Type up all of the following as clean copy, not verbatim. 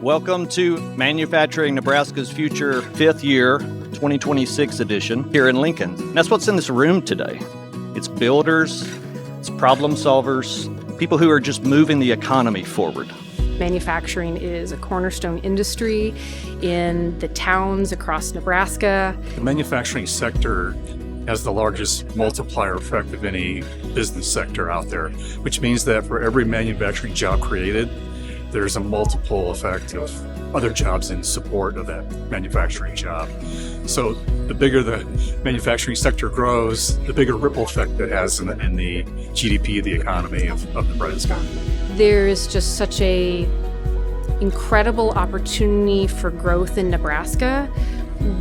Welcome to Manufacturing Nebraska's Future 5th year, 2026 edition here in Lincoln. And that's what's in this room today. It's builders, it's problem solvers, people who are just moving the economy forward. Manufacturing is a cornerstone industry in the towns across Nebraska. The manufacturing sector has the largest multiplier effect of any business sector out there, which means that for every manufacturing job created, there's a multiple effect of other jobs in support of that manufacturing job. So the bigger the manufacturing sector grows, the bigger ripple effect it has in the GDP of the economy of Nebraska. There is just such a incredible opportunity for growth in Nebraska.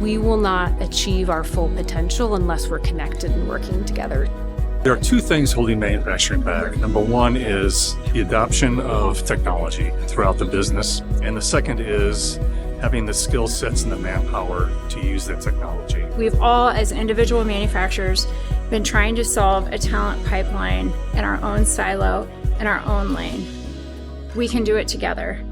We will not achieve our full potential unless we're connected and working together. There are two things holding manufacturing back. Number one is the adoption of technology throughout the business. And the second is having the skill sets and the manpower to use that technology. We've all, as individual manufacturers, been trying to solve a talent pipeline in our own silo, in our own lane. We can do it together.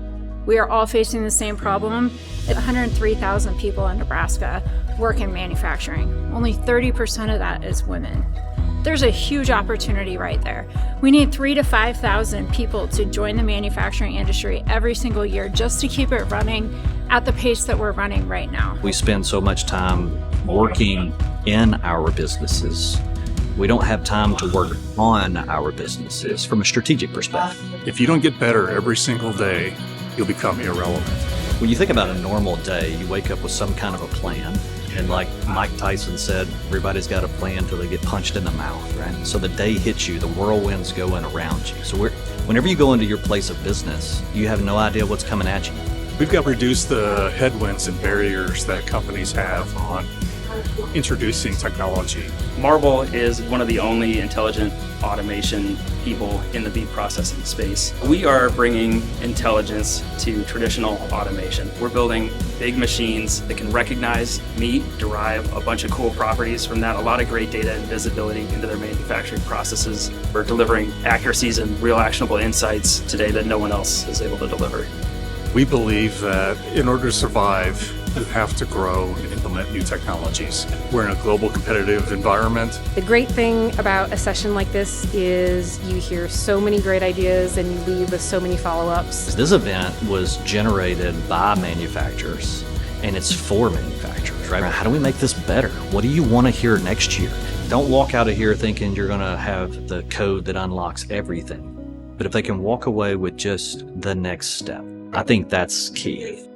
We are all facing the same problem. 103,000 people in Nebraska work in manufacturing. Only 30% of that is women. There's a huge opportunity right there. We need 3,000 to 5,000 people to join the manufacturing industry every single year just to keep it running at the pace that we're running right now. We spend so much time working in our businesses. We don't have time to work on our businesses from a strategic perspective. If you don't get better every single day, you'll become irrelevant. When you think about a normal day, you wake up with some kind of a plan. And like Mike Tyson said, everybody's got a plan till they get punched in the mouth, right? So the day hits you, the whirlwind's going around you. So whenever you go into your place of business, you have no idea what's coming at you. We've got to reduce the headwinds and barriers that companies have on introducing technology. Marble is one of the only intelligent automation people in the beef processing space. We are bringing intelligence to traditional automation. We're building big machines that can recognize meat, derive a bunch of cool properties from that, a lot of great data and visibility into their manufacturing processes. We're delivering accuracies and real actionable insights today that no one else is able to deliver. We believe that in order to survive, you have to grow and implement new technologies. We're in a global competitive environment. The great thing about a session like this is you hear so many great ideas and you leave with so many follow-ups. This event was generated by manufacturers and it's for manufacturers, right? How do we make this better? What do you want to hear next year? Don't walk out of here thinking you're going to have the code that unlocks everything. But if they can walk away with just the next step, I think that's key.